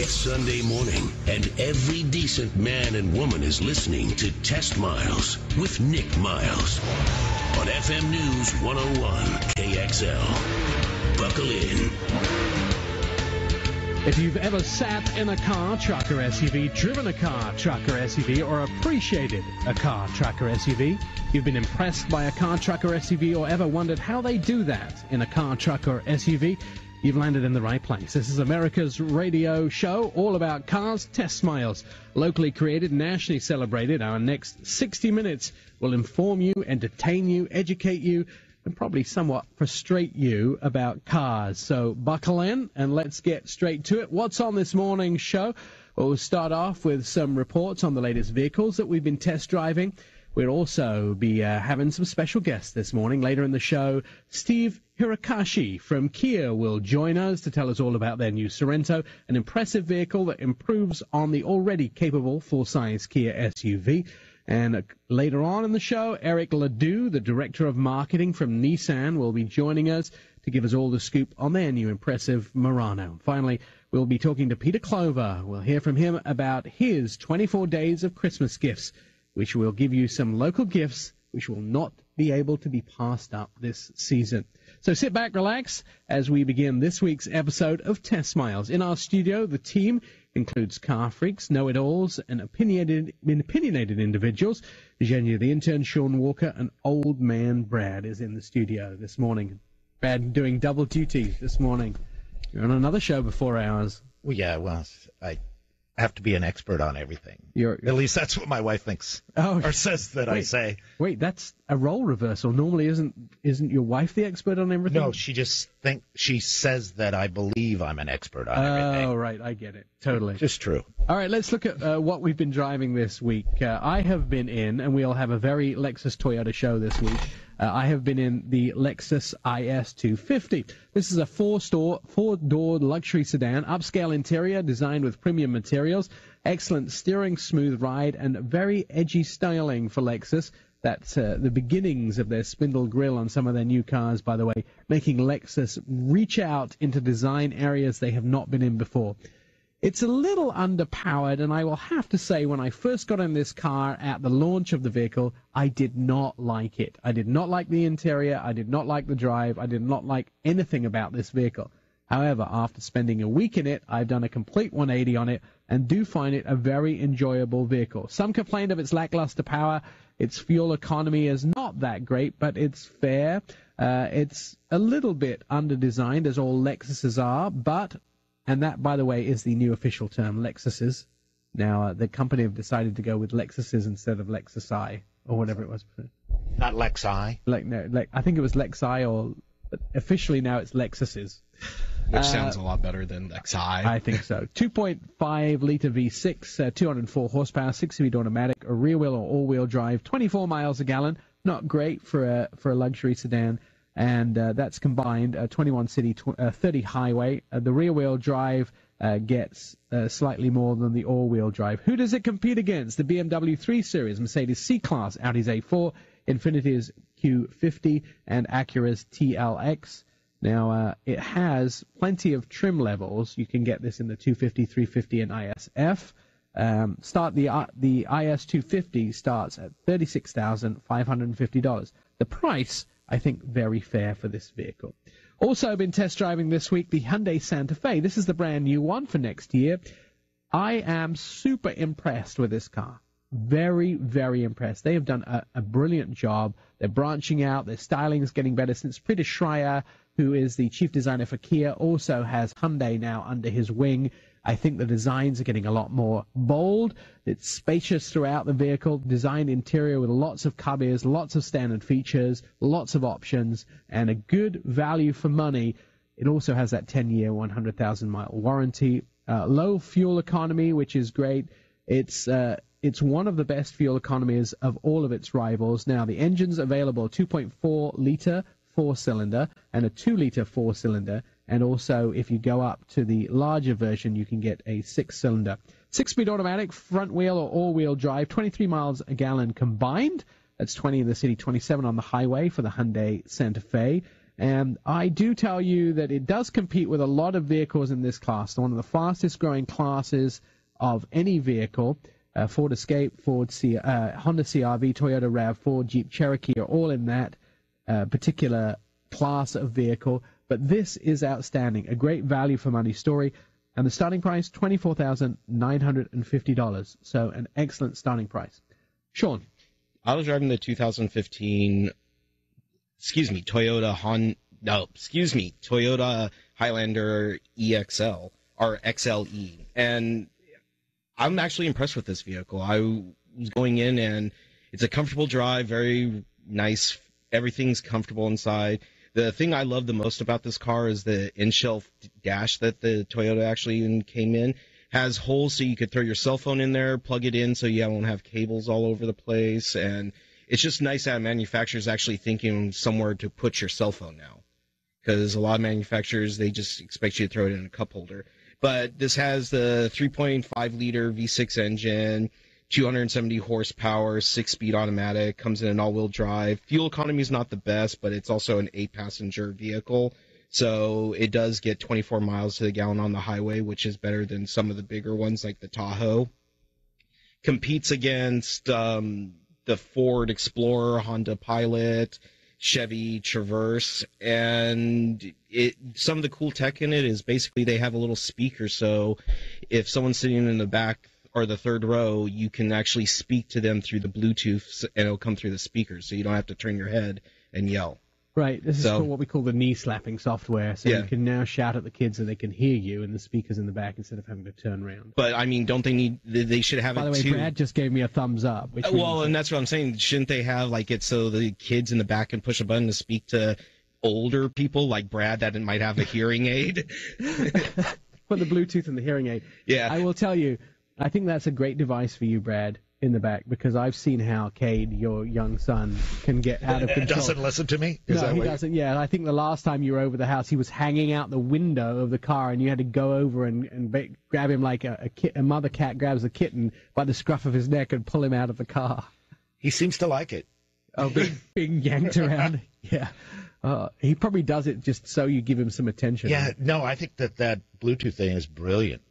It's Sunday morning, and every decent man and woman is listening to Test Miles with Nick Miles on FM News 101 KXL. Buckle in. If you've ever sat in a car, truck, or SUV, driven a car, truck, or SUV, or appreciated a car, truck, or SUV, you've been impressed by a car, truck, or SUV, or ever wondered how they do that in a car, truck, or SUV, you've landed in the right place. This is America's radio show all about cars, Test Miles. Locally created, nationally celebrated. Our next 60 minutes will inform you, entertain you, educate you, and probably somewhat frustrate you about cars. So buckle in and let's get straight to it. What's on this morning's show? Well, we'll start off with some reports on the latest vehicles that we've been test driving. We'll also be having some special guests this morning. Later in the show, Steve Hirakashi from Kia will join us to tell us all about their new Sorento, an impressive vehicle that improves on the already capable full-size Kia SUV. And later on in the show, Eric Ledoux, the Director of Marketing from Nissan, will be joining us to give us all the scoop on their new impressive Murano. Finally, we'll be talking to Peter Clover. We'll hear from him about his 24 days of Christmas gifts, which will give you some local gifts which will not be able to be passed up this season. So sit back, relax, as we begin this week's episode of Test Miles. In our studio, the team includes car freaks, know-it-alls, and opinionated individuals. Virginia, the intern, Sean Walker, and old man Brad is in the studio this morning. Brad doing double duty this morning. You're on another show before ours. Well, yeah, well, I have to be an expert on everything. At least that's what my wife thinks, or says that I say. Wait, that's a role reversal. Normally, isn't your wife the expert on everything? No, she says that I believe I'm an expert on everything. Oh, right, I get it. Totally. Just true. All right, let's look at what we've been driving this week. I have been in, and we'll have a very Lexus Toyota show this week. I have been in the Lexus IS250. This is a four-door luxury sedan, upscale interior designed with premium materials, excellent steering, smooth ride, and very edgy styling for Lexus. That's the beginnings of their spindle grille on some of their new cars, by the way, making Lexus reach out into design areas they have not been in before. It's a little underpowered, and I will have to say, when I first got in this car at the launch of the vehicle, I did not like it. I did not like the interior. I did not like the drive. I did not like anything about this vehicle. However, after spending a week in it, I've done a complete 180 on it and do find it a very enjoyable vehicle. Some complain of its lackluster power. Its fuel economy is not that great, but it's fair. It's a little bit under-designed, as all Lexuses are, but... And that, by the way, is the new official term, Lexuses. Now, the company have decided to go with Lexuses instead of Lexus-I, or whatever it was. Not Lex-I? I think it was Lex-I, but officially now it's Lexuses. Which sounds a lot better than Lex-I. I think so. 2.5-liter V6, 204 horsepower, 6-speed automatic, a rear-wheel or all-wheel drive, 24 miles a gallon. Not great for a luxury sedan. And that's combined 21 city, 30 highway. The rear-wheel drive gets slightly more than the all-wheel drive. Who does it compete against? The BMW 3 Series, Mercedes C-Class, Audi's A4, Infiniti's Q50, and Acura's TLX. Now, it has plenty of trim levels. You can get this in the 250, 350, and ISF. The IS250 starts at $36,550. The price, I think, very fair for this vehicle. Also been test driving this week the Hyundai Santa Fe. This is the brand new one for next year. I am super impressed with this car. Very, very impressed. They have done a brilliant job. They're branching out. Their styling is getting better since Peter Schreier, who is the chief designer for Kia, also has Hyundai now under his wing. I think the designs are getting a lot more bold. It's spacious throughout the vehicle, designed interior with lots of cubbies, lots of standard features, lots of options, and a good value for money. It also has that 10-year, 100,000-mile warranty. Low fuel economy, which is great. It's one of the best fuel economies of all of its rivals. Now, the engine's available, 2.4-liter four-cylinder and a 2-liter four-cylinder. And also, if you go up to the larger version, you can get a 6-cylinder. 6-speed automatic, front wheel or all-wheel drive, 23 miles a gallon combined. That's 20 in the city, 27 on the highway for the Hyundai Santa Fe. And I do tell you that it does compete with a lot of vehicles in this class. One of the fastest growing classes of any vehicle. Ford Escape, Honda CR-V, Toyota RAV4, Jeep Cherokee are all in that particular class of vehicle. But this is outstanding, a great value for money story. And the starting price, $24,950. So an excellent starting price. Sean. I was driving the 2015, Toyota Highlander EXL, or XLE. And I'm actually impressed with this vehicle. I was going in, and it's a comfortable drive, very nice. Everything's comfortable inside. The thing I love the most about this car is the in-shelf dash that the Toyota actually came in. Has holes so you could throw your cell phone in there, plug it in so you won't have cables all over the place. And it's just nice that manufacturers actually thinking somewhere to put your cell phone now. Because a lot of manufacturers, they just expect you to throw it in a cup holder. But this has the 3.5-liter V6 engine, 270 horsepower, 6-speed automatic, comes in an all-wheel drive. Fuel economy is not the best, but it's also an 8-passenger vehicle. So it does get 24 miles to the gallon on the highway, which is better than some of the bigger ones like the Tahoe. Competes against the Ford Explorer, Honda Pilot, Chevy Traverse, and some of the cool tech in it is basically they have a little speaker, so if someone's sitting in the back or the third row, you can actually speak to them through the Bluetooth, and it'll come through the speakers, so you don't have to turn your head and yell. Right, this is called what we call the knee-slapping software, so you can now shout at the kids so they can hear you and the speakers in the back instead of having to turn around. But, I mean, don't they should have it too. By the way, Brad just gave me a thumbs up. Well, and that's what I'm saying. Shouldn't they have, it so the kids in the back can push a button to speak to older people like Brad that might have a hearing aid? Put the Bluetooth in the hearing aid. Yeah. I will tell you, I think that's a great device for you, Brad, in the back, because I've seen how Cade, your young son, can get out of control. Doesn't listen to me? No, he doesn't. Yeah, I think the last time you were over the house, he was hanging out the window of the car, and you had to go over and grab him like a mother cat grabs a kitten by the scruff of his neck and pull him out of the car. He seems to like it. Oh, being yanked around. Yeah. He probably does it just so you give him some attention. Yeah, no, I think that Bluetooth thing is brilliant.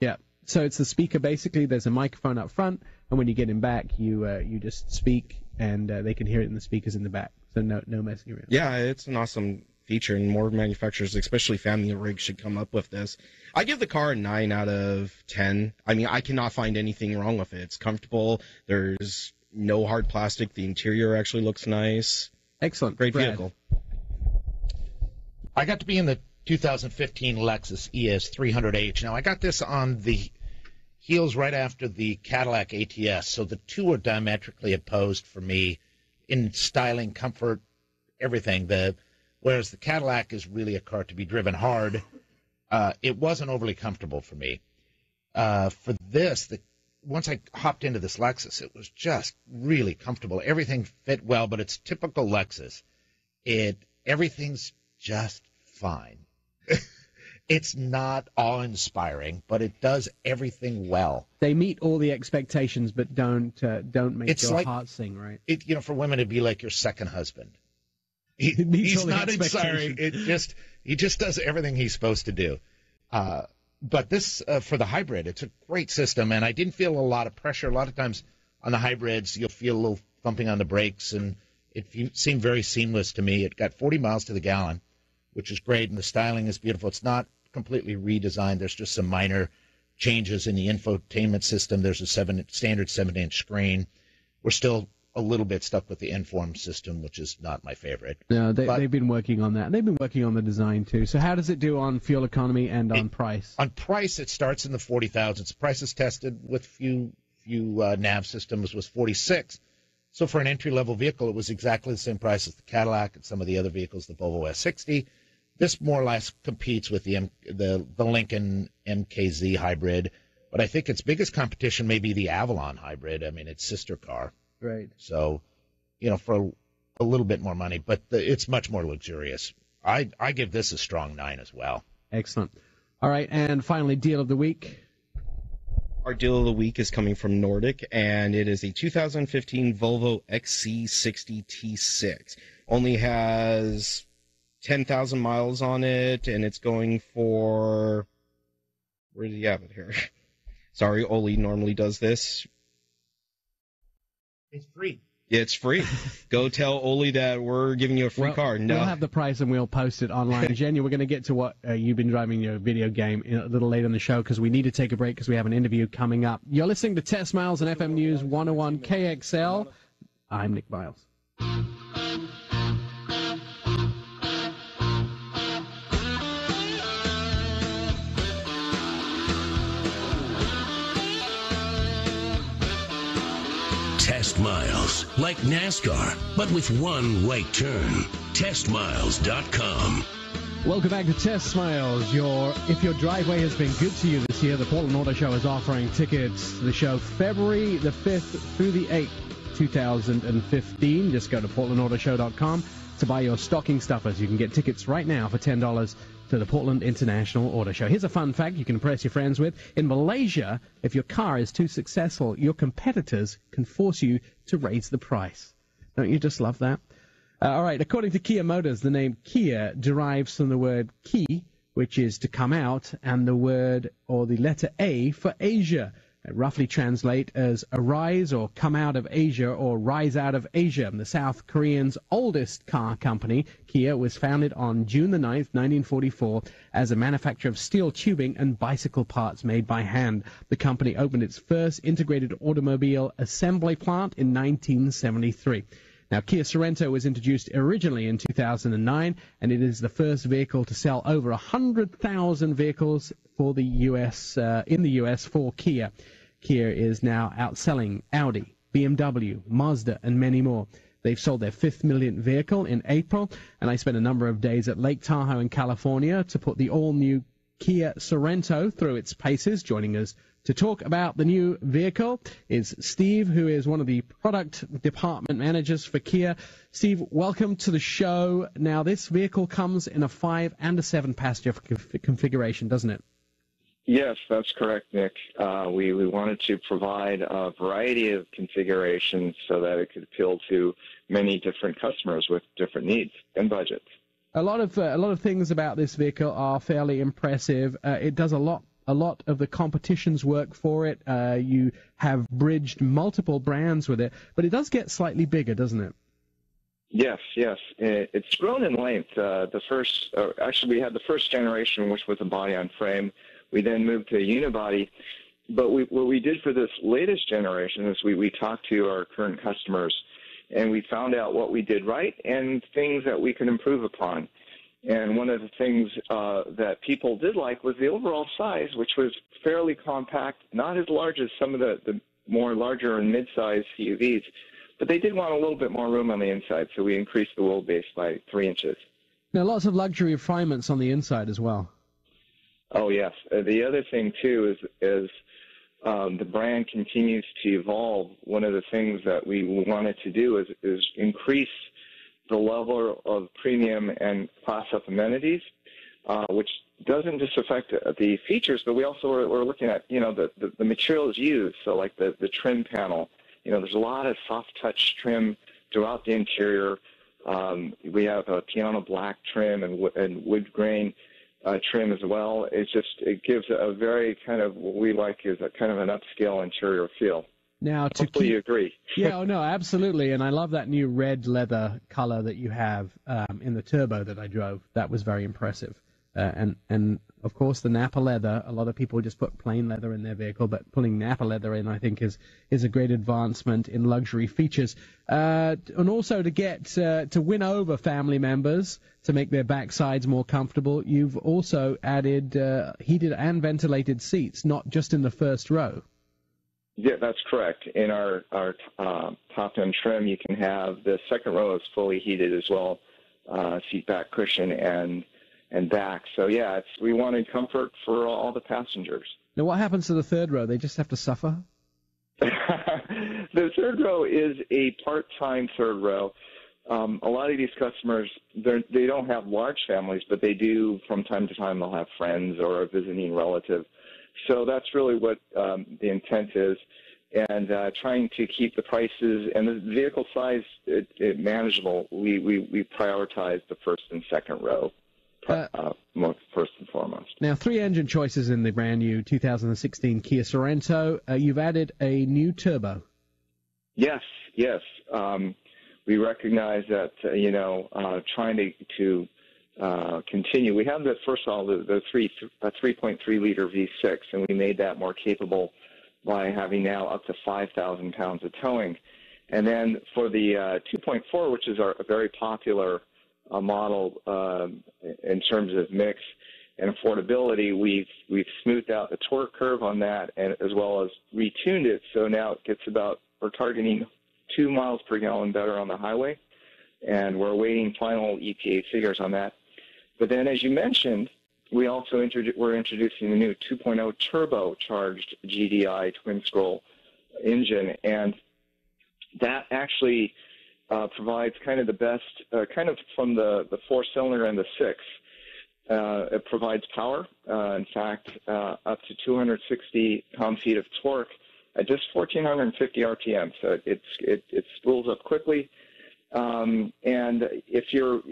Yeah. So it's the speaker, basically. There's a microphone up front, and when you get him back, you just speak, and they can hear it in the speakers in the back. So no messing around. Yeah, it's an awesome feature, and more manufacturers, especially family rigs, should come up with this. I give the car a 9 out of 10. I mean, I cannot find anything wrong with it. It's comfortable. There's no hard plastic. The interior actually looks nice. Excellent. Great Brad. vehicle. I got to be in the 2015 Lexus ES 300H. Now, I got this on the heels right after the Cadillac ATS, so the two are diametrically opposed for me in styling, comfort, everything. Whereas the Cadillac is really a car to be driven hard, it wasn't overly comfortable for me. For this, once I hopped into this Lexus, it was just really comfortable. Everything fit well, but it's typical Lexus. Everything's just fine. It's not awe-inspiring, but it does everything well. They meet all the expectations, but don't make your heart sing, right? For women, it'd be like your second husband. He's not inspiring. He just does everything he's supposed to do. But this, for the hybrid, it's a great system, and I didn't feel a lot of pressure. A lot of times on the hybrids, you'll feel a little thumping on the brakes, and it seemed very seamless to me. It got 40 miles to the gallon, which is great, and the styling is beautiful. It's not completely redesigned. There's just some minor changes in the infotainment system. There's a standard 7-inch screen. We're still a little bit stuck with the Inform system, which is not my favorite. No, they've been working on that. They've been working on the design, too. So how does it do on fuel economy and on price? On price, it starts in the 40,000s. Prices tested with few nav systems was 46. So for an entry-level vehicle, it was exactly the same price as the Cadillac and some of the other vehicles, the Volvo S60. This more or less competes with the Lincoln MKZ hybrid, but I think its biggest competition may be the Avalon hybrid. I mean, its sister car. Right. So, for a little bit more money, but it's much more luxurious. I give this a strong 9 as well. Excellent. All right, and finally, deal of the week. Our deal of the week is coming from Nordic, and it is a 2015 Volvo XC60 T6. Only has 10,000 miles on it, and it's going for... Where do you have it here? Sorry, Oli normally does this. It's free. It's free. Go tell Oli that we're giving you a free car. No. We'll have the price and we'll post it online. Jenny, we're going to get to what you've been driving your video game a little later in the show because we need to take a break because we have an interview coming up. You're listening to Test Miles on FM News 101 KXL. I'm Nick Miles. Test Miles, like NASCAR, but with one right turn. TestMiles.com. Welcome back to Test Miles. If your driveway has been good to you this year, the Portland Auto Show is offering tickets to the show February the 5th through the 8th, 2015. Just go to PortlandAutoShow.com to buy your stocking stuffers. You can get tickets right now for $10 to the Portland International Auto Show. Here's a fun fact you can impress your friends with. In Malaysia, if your car is too successful, your competitors can force you to raise the price. Don't you just love that? All right, according to Kia Motors, the name Kia derives from the word ki, which is to come out, and the word or the letter A for Asia. Roughly translate as arise or come out of Asia or rise out of Asia. The South Korean's oldest car company, Kia, was founded on June the 9th, 1944, as a manufacturer of steel tubing and bicycle parts made by hand. The company opened its first integrated automobile assembly plant in 1973. Now, Kia Sorento was introduced originally in 2009, and it is the first vehicle to sell over 100,000 vehicles for the in the U.S. for Kia. Kia is now outselling Audi, BMW, Mazda, and many more. They've sold their 5th millionth vehicle in April, and I spent a number of days at Lake Tahoe in California to put the all-new Kia Sorento through its paces. Joining us to talk about the new vehicle is Steve, who is one of the product department managers for Kia. Steve, welcome to the show. Now, this vehicle comes in a 5 and a 7 passenger configuration, doesn't it? Yes, that's correct, Nick. We wanted to provide a variety of configurations so that it could appeal to many different customers with different needs and budgets. A lot of things about this vehicle are fairly impressive. It does a lot of the competition's work for it. You have bridged multiple brands with it, but it does get slightly bigger, doesn't it? Yes. It's grown in length. We had the first generation, which was a body-on-frame. We then moved to a unibody. But what we did for this latest generation is we talked to our current customers, and we found out what we did right and things that we could improve upon. And one of the things that people did like was the overall size, which was fairly compact, not as large as some of the more larger and mid-sized CUVs, but they did want a little bit more room on the inside, so we increased the wheelbase by 3 inches. Now, lots of luxury refinements on the inside as well. Oh, yes. The other thing, too, is the brand continues to evolve. One of the things that we wanted to do is increase the level of premium and class-up amenities, which doesn't just affect the features, but we also are looking at, the materials used. So like the trim panel, there's a lot of soft-touch trim throughout the interior. We have a piano black trim and wood grain trim as well. It gives a very kind of what we like is a kind of an upscale interior feel. Now, hopefully you agree. Yeah, no, absolutely, and I love that new red leather color that you have in the Turbo that I drove. That was very impressive. And of course, the Napa leather. A lot of people just put plain leather in their vehicle, but putting Napa leather in, I think, is a great advancement in luxury features. And also to win over family members to make their backsides more comfortable, you've also added heated and ventilated seats, not just in the first row. Yeah, that's correct. In our top-end trim, you can have the second row is fully heated as well, seat back cushion and back. So, yeah, we wanted comfort for all the passengers. Now, what happens to the third row? They just have to suffer? The third row is a part-time third row. A lot of these customers, they don't have large families, but they do from time to time they'll have friends or a visiting relative. So that's really what the intent is. and trying to keep the prices and the vehicle size manageable. We prioritize the first and second row, first and foremost. Now, 3 engine choices in the brand new 2016 Kia Sorento. You've added a new turbo. Yes. We recognize that, trying to continue. We have first of all, the 3.3-liter V6, and we made that more capable by having now up to 5,000 pounds of towing. And then for the 2.4, which is a very popular model in terms of mix and affordability, we've smoothed out the torque curve on that, and as well as retuned it, so now it gets we're targeting 2 miles per gallon better on the highway, and we're awaiting final EPA figures on that. But then, as you mentioned, we also we're introducing the new 2.0 turbocharged GDI twin-scroll engine, and that actually provides kind of the best, kind of from the 4-cylinder and the 6. It provides power, in fact, up to 260 pound-feet of torque at just 1,450 RPM. So it spools up quickly. And if you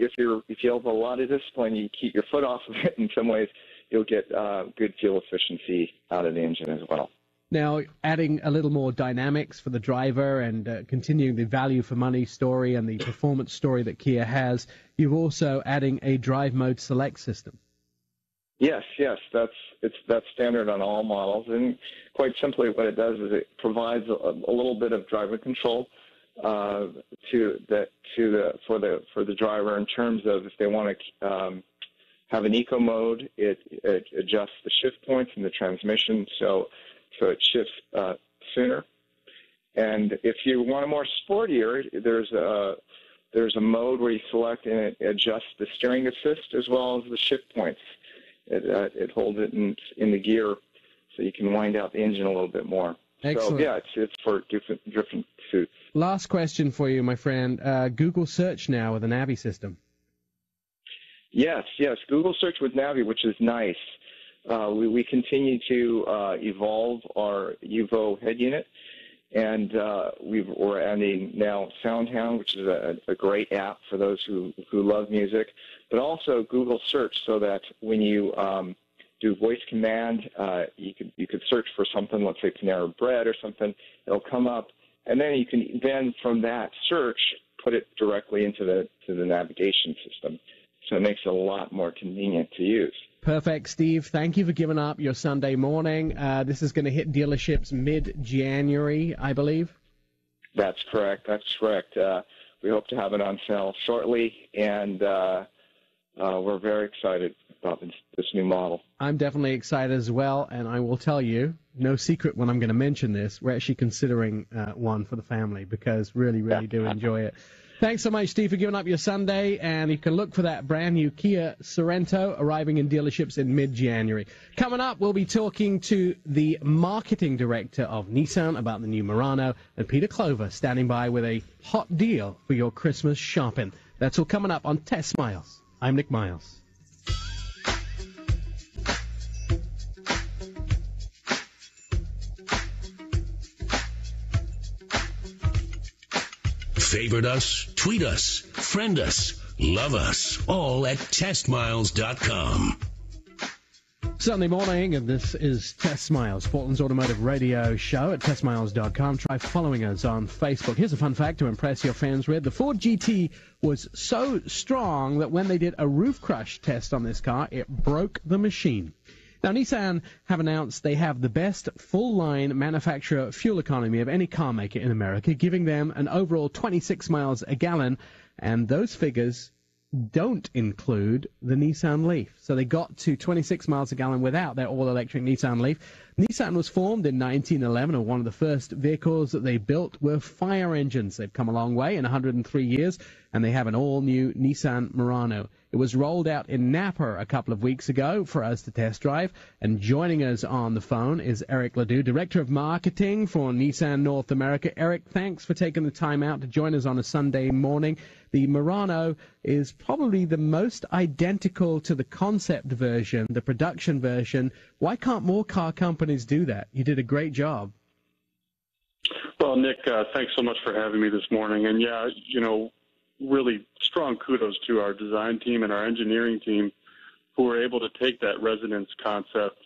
have a lot of discipline, you keep your foot off of it. In some ways, you'll get good fuel efficiency out of the engine as well. Now, adding a little more dynamics for the driver and continuing the value for money story and the performance story that Kia has, you're also adding a drive mode select system. Yes, that's standard on all models, and quite simply, what it does is it provides a little bit of driver control for the driver in terms of if they want to have an eco mode, it adjusts the shift points in the transmission, so it shifts sooner. And if you want a more sportier, there's a mode where you select and it adjusts the steering assist as well as the shift points. It holds it in the gear, so you can wind out the engine a little bit more. Excellent. So yeah, it's for different suits. Last question for you, my friend. Google Search now with a Navi system. Yes. Google Search with Navi, which is nice. We continue to evolve our UVO head unit, and we're adding now SoundHound, which is a great app for those who love music, but also Google Search, so that when you do voice command, you could search for something, let's say Panera Bread or something, it'll come up, and then you can from that search put it directly into the navigation system. So it makes it a lot more convenient to use. Perfect, Steve. Thank you for giving up your Sunday morning. This is going to hit dealerships mid-January, I believe. That's correct. We hope to have it on sale shortly, and we're very excited about this new model. I'm definitely excited as well, and I will tell you, no secret when I'm going to mention this, we're actually considering one for the family because really do enjoy it. Thanks so much, Steve, for giving up your Sunday, and you can look for that brand new Kia Sorento arriving in dealerships in mid-January. Coming up, we'll be talking to the marketing director of Nissan about the new Murano, and Peter Clover standing by with a hot deal for your Christmas shopping. That's all coming up on Test Miles. I'm Nick Miles. Favorite us, tweet us, friend us, love us, all at testmiles.com. Sunday morning, and this is Test Miles, Portland's automotive radio show at testmiles.com. Try following us on Facebook. Here's a fun fact to impress your fans with. The Ford GT was so strong that when they did a roof crush test on this car, it broke the machine. Now, Nissan have announced they have the best full-line manufacturer fuel economy of any car maker in America, giving them an overall 26 miles a gallon, and those figures don't include the Nissan Leaf. So they got to 26 miles a gallon without their all-electric Nissan Leaf. Nissan was formed in 1911, and one of the first vehicles that they built were fire engines. They've come a long way in 103 years, and they have an all-new Nissan Murano. It was rolled out in Napa a couple of weeks ago for us to test drive, and joining us on the phone is Eric Ledoux, Director of Marketing for Nissan North America. Eric, thanks for taking the time out to join us on a Sunday morning. The Murano is probably the most identical to the concept version, the production version. Why can't more car companies do that? You did a great job. Well, Nick, thanks so much for having me this morning. And yeah, really strong kudos to our design team and our engineering team who were able to take that resonance concept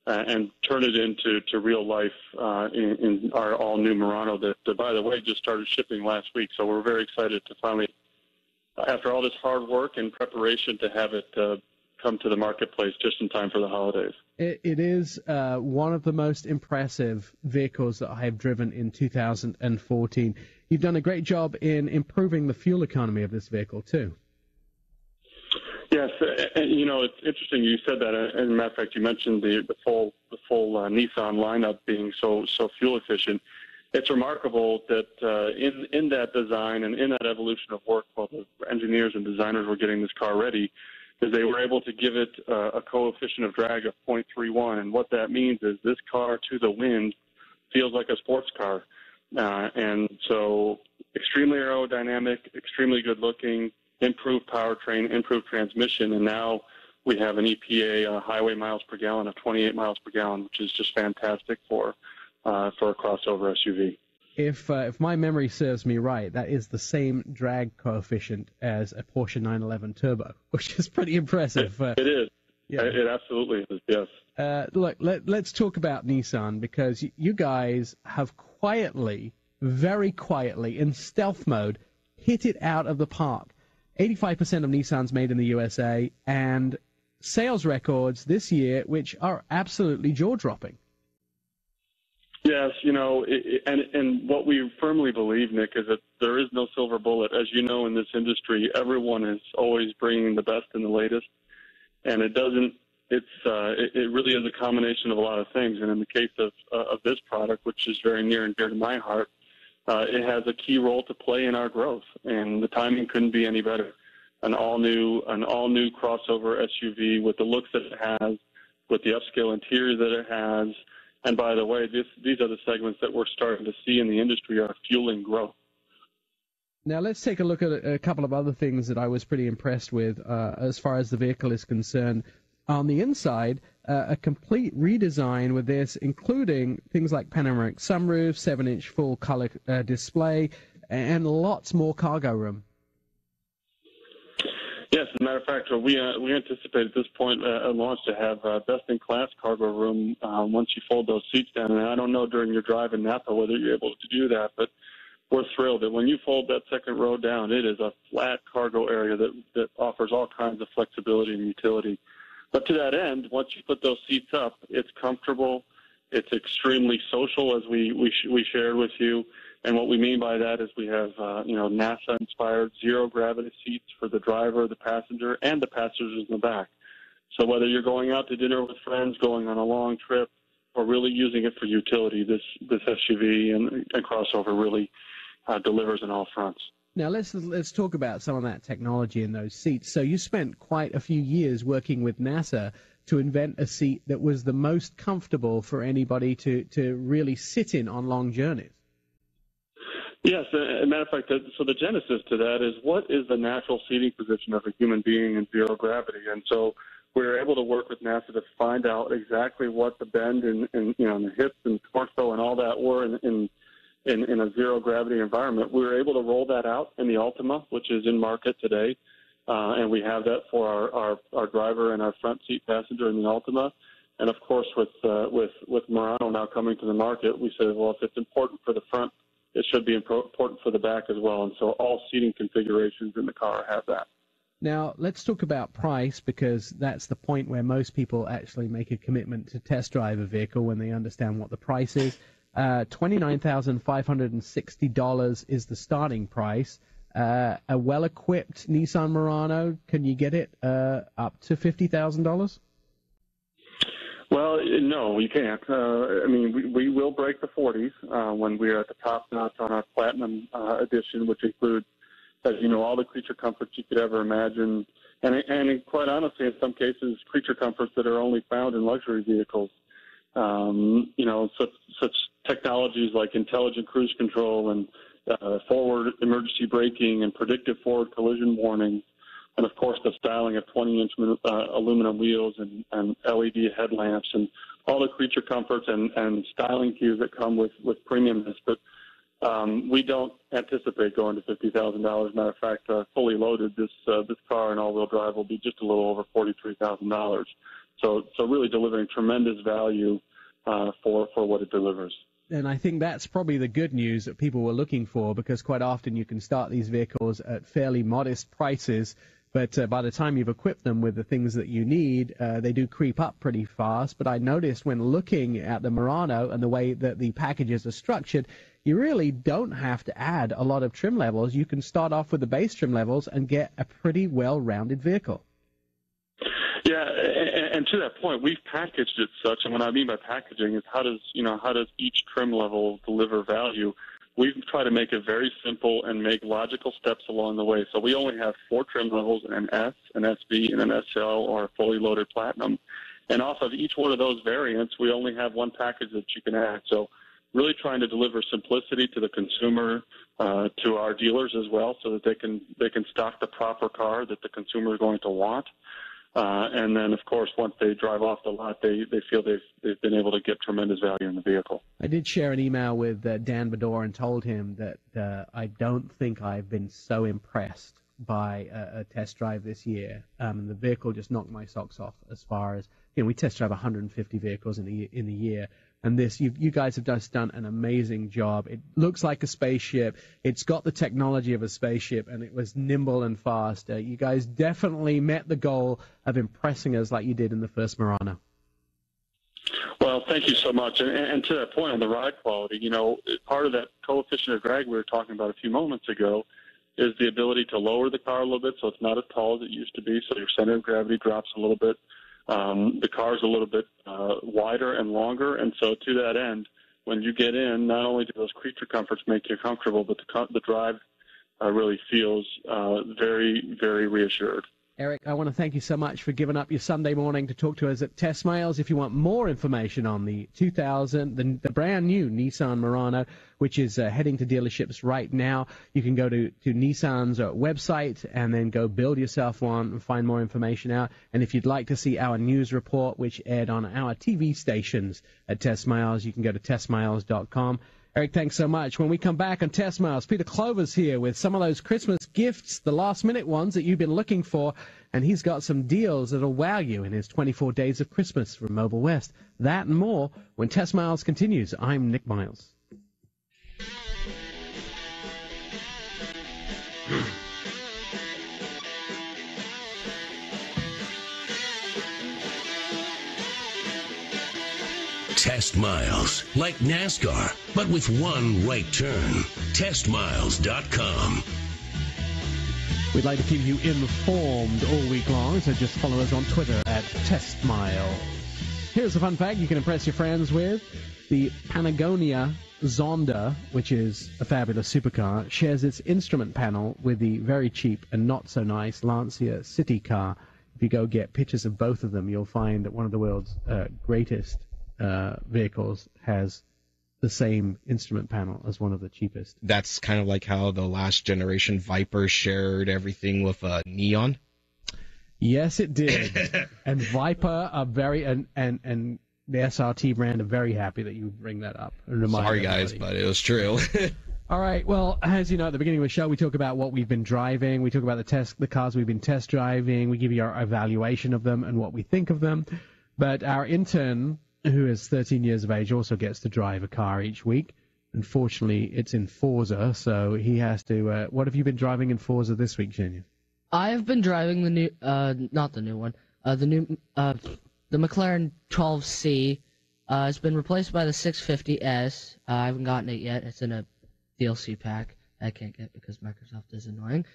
and turn it into real life in our all-new Murano that, by the way, just started shipping last week. So we're very excited to finally, after all this hard work and preparation, to have it come to the marketplace just in time for the holidays. It is one of the most impressive vehicles that I have driven in 2014. You've done a great job in improving the fuel economy of this vehicle, too. Yes, and it's interesting you said that. As a matter of fact, you mentioned the full Nissan lineup being so fuel efficient. It's remarkable that in that design and in that evolution of work, while the engineers and designers were getting this car ready, is they were able to give it a coefficient of drag of 0.31, and what that means is this car to the wind feels like a sports car, and so extremely aerodynamic, extremely good looking, improved powertrain, improved transmission, and now we have an EPA highway miles per gallon of 28 miles per gallon, which is just fantastic for a crossover SUV. If my memory serves me right, that is the same drag coefficient as a Porsche 911 Turbo, which is pretty impressive. It is. Yeah. It absolutely is, yes. Look, let's talk about Nissan, because you guys have quietly, very quietly, in stealth mode, hit it out of the park. 85% of Nissans made in the USA, and sales records this year which are absolutely jaw-dropping. Yes, and what we firmly believe, Nick, is that there is no silver bullet. As you know, in this industry, everyone is always bringing the best and the latest, and it really is a combination of a lot of things. And in the case of this product, which is very near and dear to my heart, it has a key role to play in our growth, and the timing couldn't be any better. An all new crossover SUV with the looks that it has, with the upscale interior that it has. And by the way, these are the segments that we're starting to see in the industry are fueling growth. Now let's take a look at a couple of other things that I was pretty impressed with as far as the vehicle is concerned. On the inside, a complete redesign with this, including things like panoramic sunroof, 7-inch full-color display, and lots more cargo room. Yes, as a matter of fact, we anticipate at this point at launch to have best-in-class cargo room once you fold those seats down. And I don't know during your drive in Napa whether you're able to do that, but we're thrilled that when you fold that second row down, it is a flat cargo area that offers all kinds of flexibility and utility. But to that end, once you put those seats up, it's comfortable, it's extremely social, as we shared with you. And what we mean by that is we have, NASA-inspired zero-gravity seats for the driver, the passenger, and the passengers in the back. So whether you're going out to dinner with friends, going on a long trip, or really using it for utility, this SUV and crossover really delivers on all fronts. Now let's talk about some of that technology in those seats. So you spent quite a few years working with NASA to invent a seat that was the most comfortable for anybody to really sit in on long journeys. Yes, as a matter of fact, so the genesis to that is what is the natural seating position of a human being in zero gravity? And so we were able to work with NASA to find out exactly what the bend in the hips and torso and all that were in a zero gravity environment. We were able to roll that out in the Altima, which is in market today, and we have that for our driver and our front seat passenger in the Altima. And of course, with Murano now coming to the market, we said, well, if it's important for the front, it should be important for the back as well. And so all seating configurations in the car have that. Now, let's talk about price, because that's the point where most people actually make a commitment to test drive a vehicle when they understand what the price is. $29,560 is the starting price. A well-equipped Nissan Murano, can you get it up to $50,000? Well, no, you can't. We will break the 40s when we're at the top notch on our Platinum edition, which includes, as you know, all the creature comforts you could ever imagine. And quite honestly, in some cases, creature comforts that are only found in luxury vehicles. Such technologies like intelligent cruise control and forward emergency braking and predictive forward collision warning. And, of course, the styling of 20-inch aluminum wheels and LED headlamps and all the creature comforts and styling cues that come with premiumness. But We don't anticipate going to $50,000. Matter of fact, fully loaded, this car in all-wheel drive will be just a little over $43,000. So really delivering tremendous value for what it delivers. And I think that's probably the good news that people were looking for, because quite often you can start these vehicles at fairly modest prices, but by the time you've equipped them with the things that you need, they do creep up pretty fast. But I noticed when looking at the Murano and the way that the packages are structured, you really don't have to add a lot of trim levels. You can start off with the base trim levels and get a pretty well-rounded vehicle. Yeah, and to that point, we've packaged it such, and what I mean by packaging is how does each trim level deliver value? We've tried to make it very simple and make logical steps along the way. So we only have 4 trim levels: an S, an SV, and an SL, or a fully loaded Platinum. And off of each one of those variants, we only have one package that you can add. So really trying to deliver simplicity to the consumer, to our dealers as well, so that they can stock the proper car that the consumer is going to want. And then, of course, once they drive off the lot, they feel they've been able to get tremendous value in the vehicle. I did share an email with Dan Bador and told him that I don't think I've been so impressed by a test drive this year. The vehicle just knocked my socks off as far as, we test drive 150 vehicles in a year. And this, you guys have just done an amazing job. It looks like a spaceship. It's got the technology of a spaceship, and it was nimble and fast. You guys definitely met the goal of impressing us like you did in the first Murano. Well, thank you so much. And to that point on the ride quality, part of that coefficient of drag we were talking about a few moments ago is the ability to lower the car a little bit so it's not as tall as it used to be, so your center of gravity drops a little bit. The car's a little bit wider and longer, and so to that end, when you get in, not only do those creature comforts make you comfortable, but the drive really feels very, very reassured. Eric, I want to thank you so much for giving up your Sunday morning to talk to us at Test Miles. If you want more information on the the brand new Nissan Murano, which is heading to dealerships right now, you can go to Nissan's website and then go build yourself one and find more information out. And if you'd like to see our news report, which aired on our TV stations at Test Miles, you can go to testmiles.com. Eric, thanks so much. When we come back on Test Miles, Peter Clover's here with some of those Christmas gifts, the last-minute ones that you've been looking for, and he's got some deals that'll wow you in his 24 Days of Christmas from Mobile West. That and more when Test Miles continues. I'm Nick Miles. Test Miles, like NASCAR, but with one right turn. TestMiles.com. We'd like to keep you informed all week long, so just follow us on Twitter at TestMiles. Here's a fun fact you can impress your friends with. The Patagonia Zonda, which is a fabulous supercar, shares its instrument panel with the very cheap and not so nice Lancia City car. If you go get pictures of both of them, you'll find that one of the world's greatest vehicles has the same instrument panel as one of the cheapest. That's kind of like how the last generation Viper shared everything with neon. Yes, it did. And Viper are very and the SRT brand are very happy that you bring that up. Sorry, guys, but it was true. All right. Well, as you know, at the beginning of the show, we talk about what we've been driving. We talk about the cars we've been test driving. We give you our evaluation of them and what we think of them. But our intern, who is 13 years of age, also gets to drive a car each week. Unfortunately, it's in Forza, so he has to... what have you been driving in Forza this week, Junior? I have been driving the new... not the new one. The McLaren 12C. It's been replaced by the 650S. I haven't gotten it yet. It's in a DLC pack I can't get because Microsoft is annoying.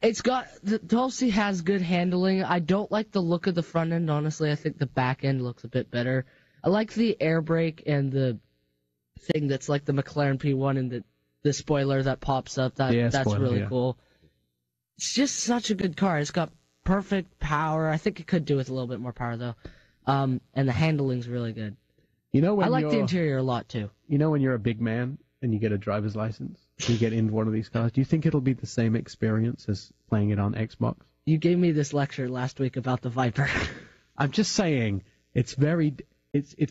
It's got, the 12C has good handling. I don't like the look of the front end, honestly. I think the back end looks a bit better. I like the air brake and the thing that's like the McLaren P1 and the spoiler that pops up. That's spoiler, really cool. It's just such a good car. It's got perfect power. I think it could do with a little bit more power, though. And the handling's really good. You know, when I like the interior a lot, too. You know when you're a big man and you get a driver's license, you get into one of these cars, do you think it'll be the same experience as playing it on Xbox? You gave me this lecture last week about the Viper. I'm just saying, it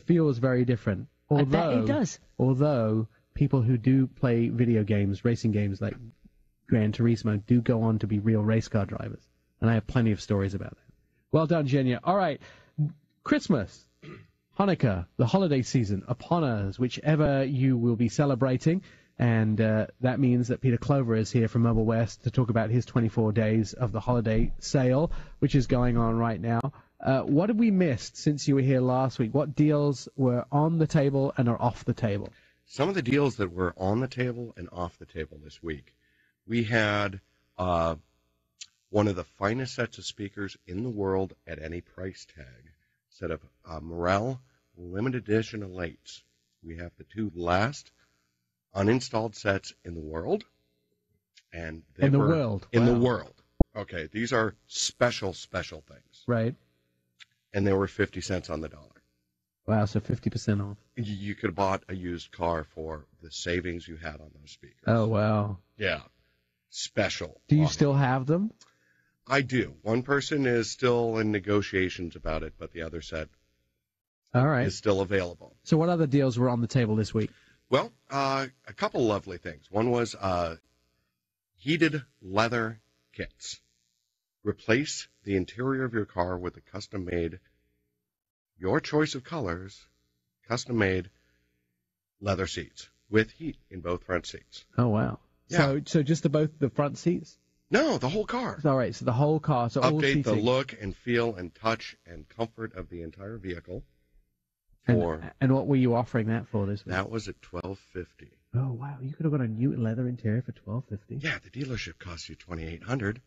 feels very different. I bet it does. Although people who do play video games, racing games like Gran Turismo, do go on to be real race car drivers. And I have plenty of stories about that. Well done, Genya. All right, Christmas, Hanukkah, the holiday season upon us, whichever you will be celebrating. And that means that Peter Clover is here from Mobile West to talk about his 24 days of the holiday sale, which is going on right now. What have we missed since you were here last week? What deals were on the table and are off the table? Some of the deals that were on the table and off the table this week. We had one of the finest sets of speakers in the world at any price tag, set of Morel limited edition Elates. We have the two last uninstalled sets in the world. And in the world? In the world. Okay, these are special things. Right. And they were 50 cents on the dollar. Wow, so 50% off. You could have bought a used car for the savings you had on those speakers. Oh, wow. Yeah. Special. Do you still have them? I do. One person is still in negotiations about it, but the other set is still available. So what other deals were on the table this week? Well, a couple lovely things. One was heated leather kits. Replace the interior of your car with a custom-made, your choice of colors, custom-made leather seats with heat in both front seats. Oh, wow. Yeah. So just the front seats? No, the whole car. All right, so the whole car. So all update the seating. look and feel and touch and comfort of the entire vehicle. And what were you offering that for this week? That was at $1,250. Oh, wow. You could have got a new leather interior for $1,250. Yeah, the dealership cost you $2,800.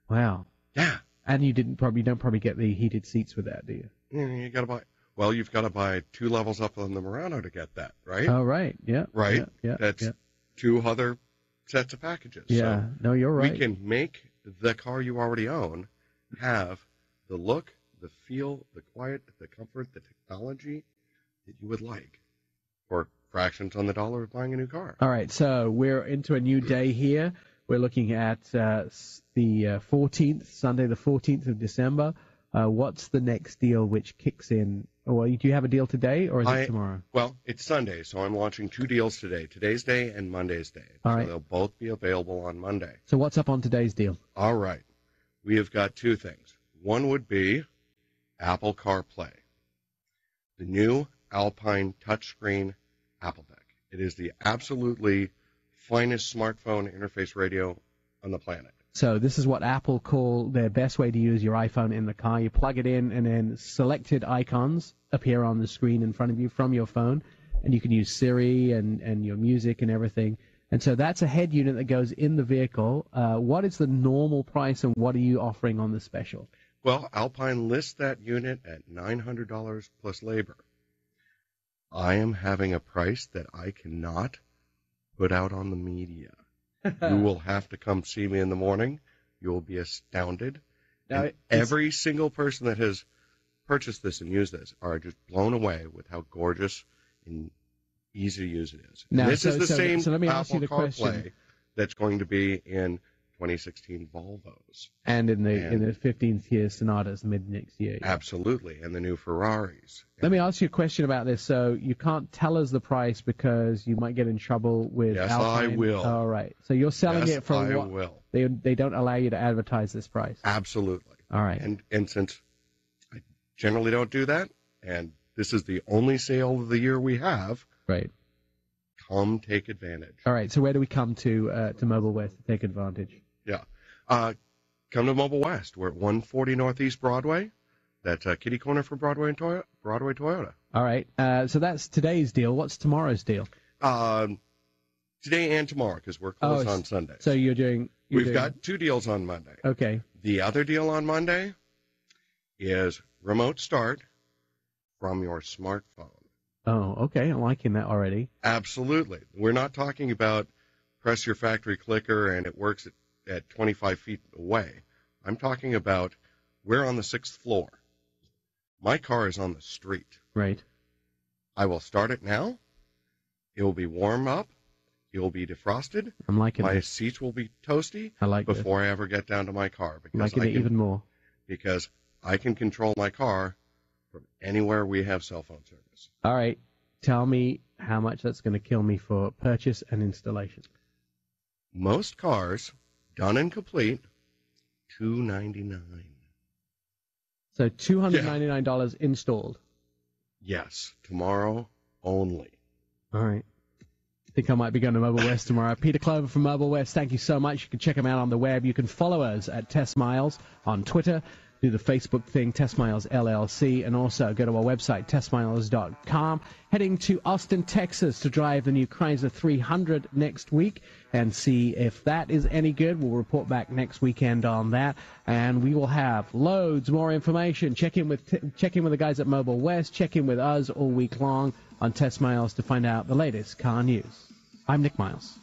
Wow. Yeah. And you don't probably get the heated seats with that, do you? Yeah, you got to buy. Well, you've got to buy 2 levels up on the Murano to get that, right? Oh, right. Yeah. Right. Yeah. That's 2 other sets of packages. Yeah. So no, you're right. We can make the car you already own have the look, the feel, the quiet, the comfort, the technology that you would like for fractions on the dollar of buying a new car. All right, so we're into a new day here. We're looking at the 14th, Sunday the 14th of December. What's the next deal which kicks in? Well, do you have a deal today, or is it tomorrow? Well, it's Sunday, so I'm launching 2 deals today, today's day and Monday's day. All so right. They'll both be available on Monday. So what's up on today's deal? All right. We have got 2 things. One would be Apple CarPlay, the new Alpine touchscreen Apple Deck. It is the absolutely finest smartphone interface radio on the planet. So this is what Apple call their best way to use your iPhone in the car. You plug it in, and then selected icons appear on the screen in front of you from your phone, and you can use Siri and your music and everything. And so that's a head unit that goes in the vehicle. What is the normal price, and what are you offering on the special? Well, Alpine lists that unit at $900 plus labor. I am having a price that I cannot put out on the media. You will have to come see me in the morning. You will be astounded. Now, every single person that has purchased this and used this are just blown away with how gorgeous and easy to use it is. Now, this is the same let me ask you the Apple question. CarPlay that's going to be in 2016 Volvos. And in the 15th year Sonatas mid next year. Absolutely, and the new Ferraris. Let me ask you a question about this. So you can't tell us the price because you might get in trouble with Alpine. Yes, I will. All right. So you're selling it for I what? will. They don't allow you to advertise this price. Absolutely. All right. And since I generally don't do that, and this is the only sale of the year we have, right. Come take advantage. All right. So where do we come to Mobile West to take advantage? Yeah. Come to Mobile West. We're at 140 Northeast Broadway. That's kitty corner for Broadway and Broadway Toyota. All right. So that's today's deal. What's tomorrow's deal? Today and tomorrow, because we're closed on Sunday. So We've got 2 deals on Monday. Okay. The other deal on Monday is remote start from your smartphone. Oh, okay. I'm liking that already. Absolutely. We're not talking about press your factory clicker and it works at 25 feet away. I'm talking about we're on the 6th floor. My car is on the street. Right. I will start it now. It will be warm up. It will be defrosted. I'm liking my this. seats will be toasty. I like before I ever get down to my car. I'm liking it even more. Because I can control my car from anywhere we have cell phone service. All right. Tell me how much that's going to kill me for purchase and installation. Most cars, done and complete, $299. So $299 installed. Yes, tomorrow only. All right. I think I might be going to Mobile West tomorrow. Peter Clover from Mobile West, thank you so much. You can check him out on the web. You can follow us at Test Miles on Twitter. Do the Facebook thing, Test Miles LLC, and also go to our website, testmiles.com. Heading to Austin, Texas to drive the new Chrysler 300 next week and see if that is any good. We'll report back next weekend on that, and we will have loads more information. Check in with the guys at Mobile West. Check in with us all week long on Test Miles to find out the latest car news. I'm Nick Miles.